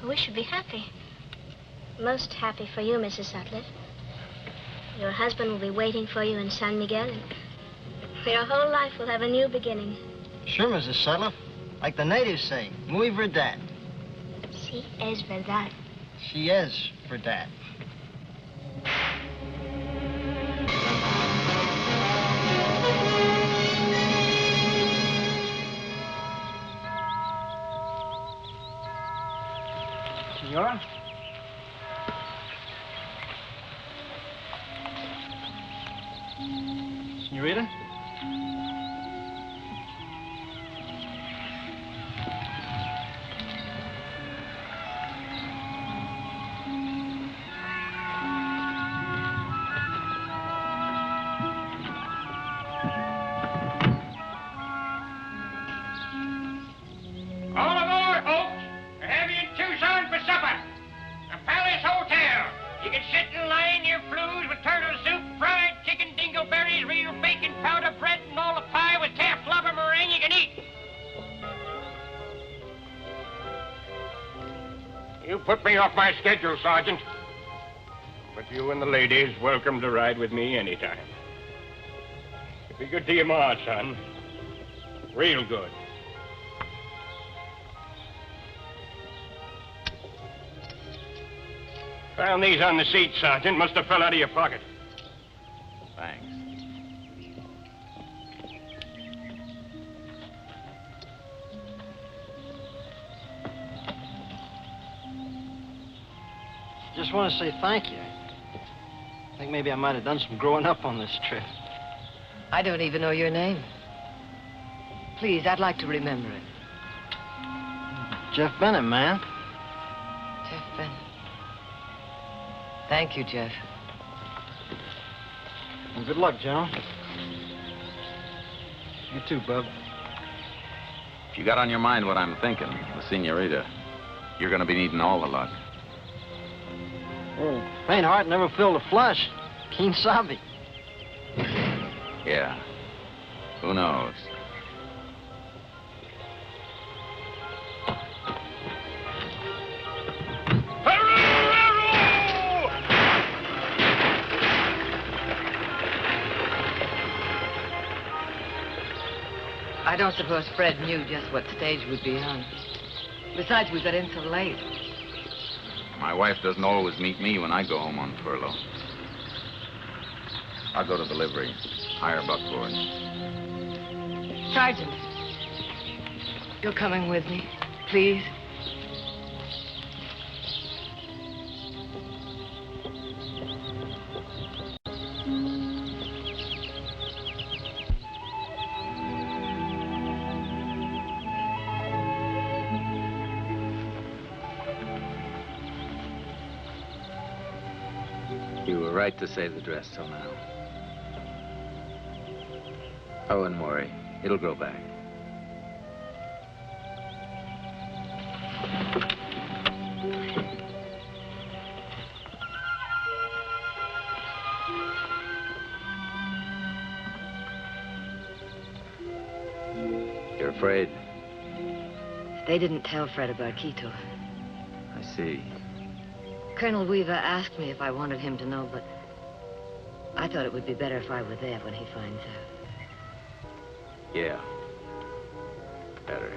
We should be happy. Most happy for you, Mrs. Sutcliffe. Your husband will be waiting for you in San Miguel, and your whole life will have a new beginning. Sure, Mrs. Sutcliffe. Like the natives say, muy verdad. Si es verdad. She is verdad. Senora? Senorita? All aboard, folks. We'll have you in Tucson for supper. The Palace Hotel. You can sit and line your flues with turtle soup, fried chicken, dingleberries, real bacon, powder bread, and all the pie with calf blubber meringue you can eat. You put me off my schedule, Sergeant. But you and the ladies welcome to ride with me anytime. Be good to you, Ma, son. Real good. Found these on the seat, Sergeant. Must have fell out of your pocket. Thanks. Just want to say thank you. I think maybe I might have done some growing up on this trip. I don't even know your name. Please, I'd like to remember it. Jeff Bennett, man. Jeff Bennett. Thank you, Jeff. Well, good luck, General. You too, bub. If you got on your mind what I'm thinking, the senorita, you're going to be needing all the luck. Well, faint heart never filled a flush. Keen sabe. Yeah. Who knows? I don't suppose Fred knew just what stage we'd be on. Besides, we got in so late. My wife doesn't always meet me when I go home on furlough. I'll go to the livery. Hire buckboard. Sergeant, you're coming with me, please? were right to save the dress till now. I wouldn't worry. It'll grow back. You're afraid? They didn't tell Fred about Quito. I see. Colonel Weaver asked me if I wanted him to know, but I thought it would be better if I were there when he finds out. Yeah. Better.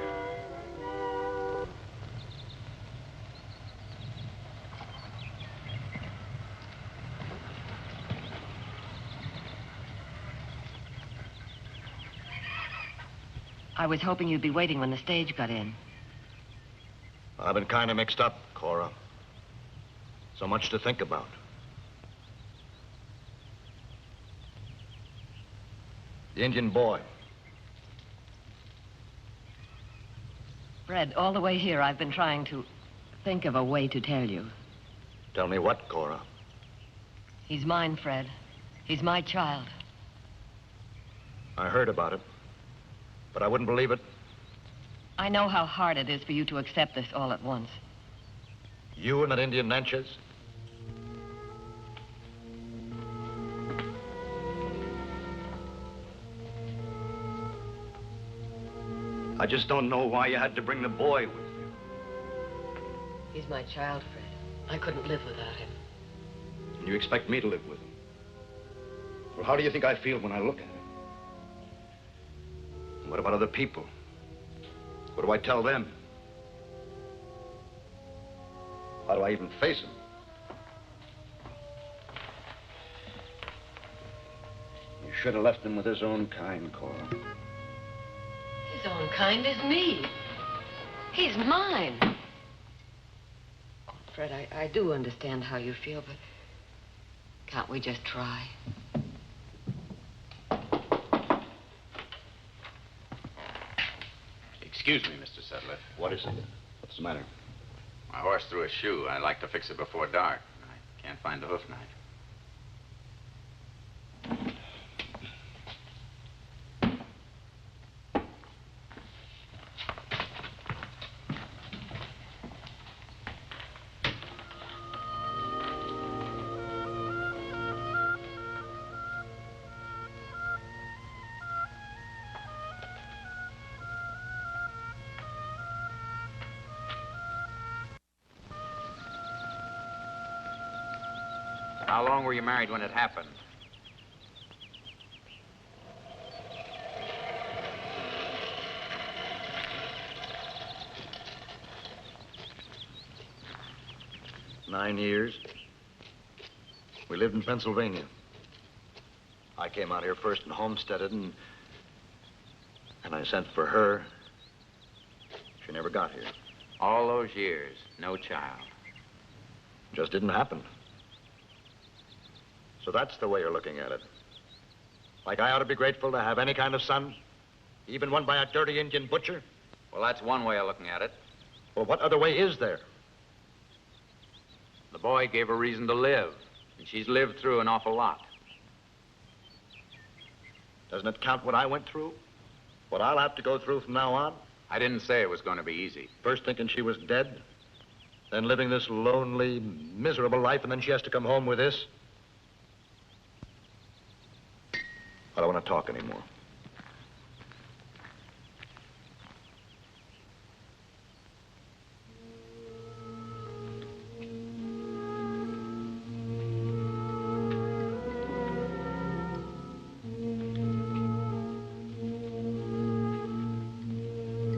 I was hoping you'd be waiting when the stage got in. I've been kind of mixed up, Cora. So much to think about. The Indian boy. Fred, all the way here, I've been trying to think of a way to tell you. Tell me what, Cora? He's mine, Fred. He's my child. I heard about it, but I wouldn't believe it. I know how hard it is for you to accept this all at once. You and that Indian Nanches? I just don't know why you had to bring the boy with you. He's my child, Fred. I couldn't live without him. And you expect me to live with him? Well, how do you think I feel when I look at him? And what about other people? What do I tell them? How do I even face him? You should have left him with his own kind, Cora. His own kind is me. He's mine. Fred, I do understand how you feel, but can't we just try? Excuse me, Mr. Sutliff. What is it? What's the matter? My horse threw a shoe. I'd like to fix it before dark. I can't find the hoof knife. How long were you married when it happened? "9 years. We lived in Pennsylvania. I came out here first and homesteaded, and I sent for her. She never got here. All those years, no child. Just didn't happen. So that's the way you're looking at it. Like I ought to be grateful to have any kind of son, even one by a dirty Indian butcher? Well, that's one way of looking at it. Well, what other way is there? The boy gave her reason to live, and she's lived through an awful lot. Doesn't it count what I went through? What I'll have to go through from now on? I didn't say it was going to be easy. First thinking she was dead, then living this lonely, miserable life, and then she has to come home with this. I don't want to talk anymore.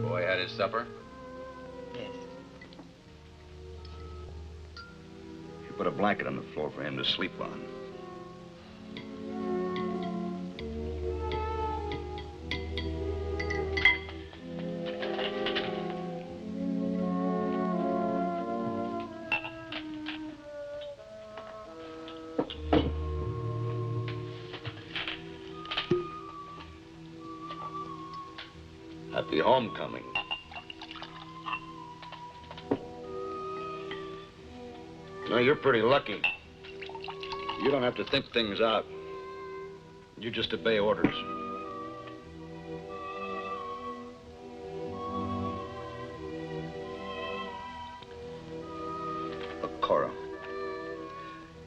Boy had his supper? Yes. You put a blanket on the floor for him to sleep on. Happy homecoming. Now, you're pretty lucky. You don't have to think things out. You just obey orders. Look, Cora,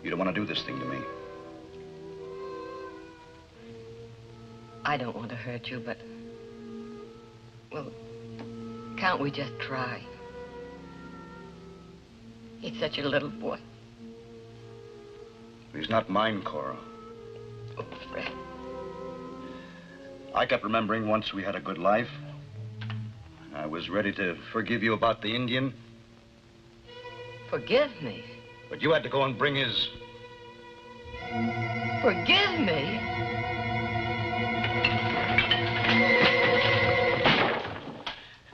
you don't want to do this thing to me. I don't want to hurt you, but... Well, can't we just try? He's such a little boy. He's not mine, Cora. Oh, Fred. I kept remembering once we had a good life. I was ready to forgive you about the Indian. Forgive me? But you had to go and bring his... Forgive me?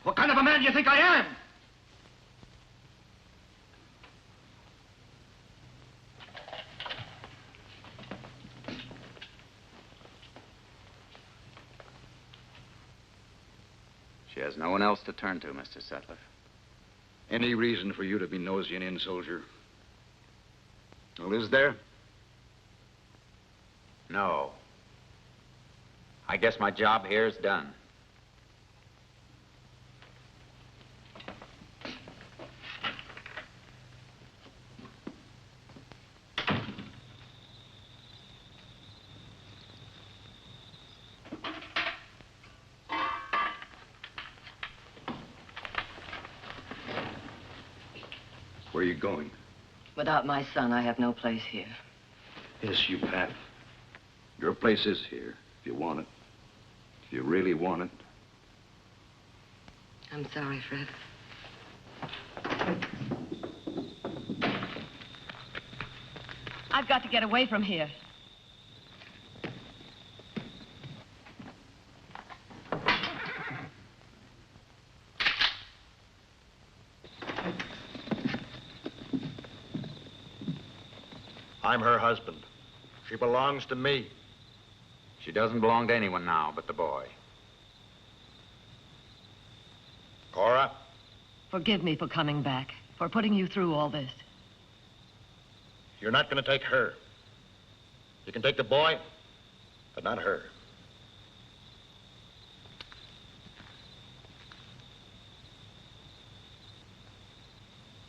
What kind of a man do you think I am? She has no one else to turn to, Mr. Sutliff. Any reason for you to be nosy and in, soldier? Well, is there? No. I guess my job here is done. Where are you going? Without my son, I have no place here. Yes, you have. Your place is here, if you want it. If you really want it. I'm sorry, Fred. I've got to get away from here. I'm her husband. She belongs to me. She doesn't belong to anyone now but the boy. Cora? Forgive me for coming back, for putting you through all this. You're not going to take her. You can take the boy, but not her.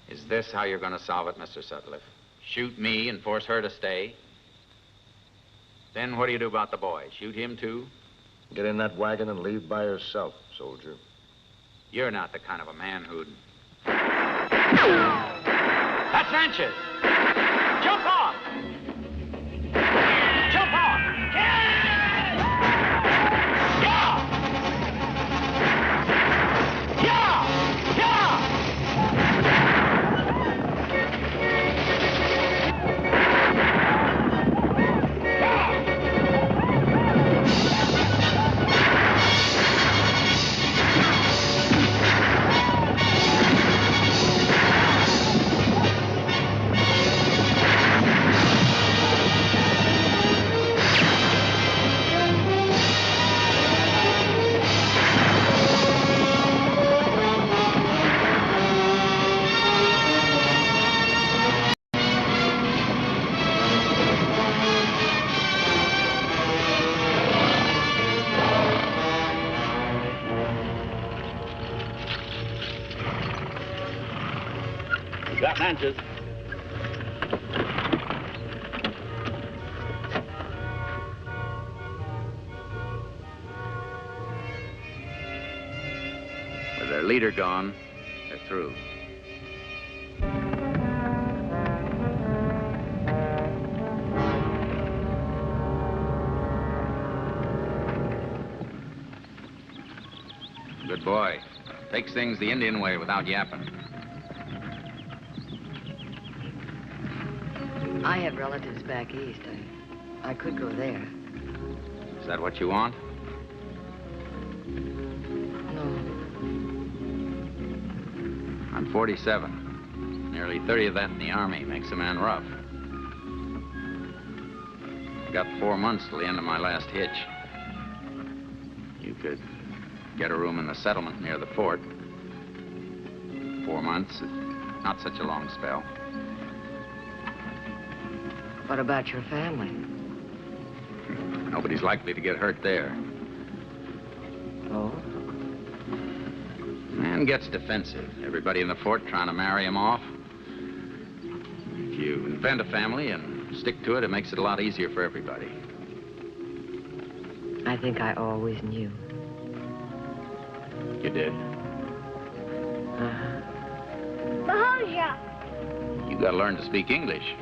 Is this how you're going to solve it, Mr. Sutliff? Shoot me and force her to stay? Then what do you do about the boy? Shoot him, too? Get in that wagon and leave by yourself, soldier. You're not the kind of a man who'd... That's Nanches! Jump off! Jump off! Got Nanches. With their leader gone, they're through. Good boy. Takes things the Indian way without yapping. I have relatives back east. I could go there. Is that what you want? No. I'm 47. Nearly 30 of that in the Army makes a man rough. I got 4 months till the end of my last hitch. You could get a room in the settlement near the fort. 4 months, not such a long spell. What about your family? Nobody's likely to get hurt there. Oh? Man gets defensive. Everybody in the fort trying to marry him off. If you invent a family and stick to it, it makes it a lot easier for everybody. I think I always knew. You did? Uh-huh. You gotta learn to speak English.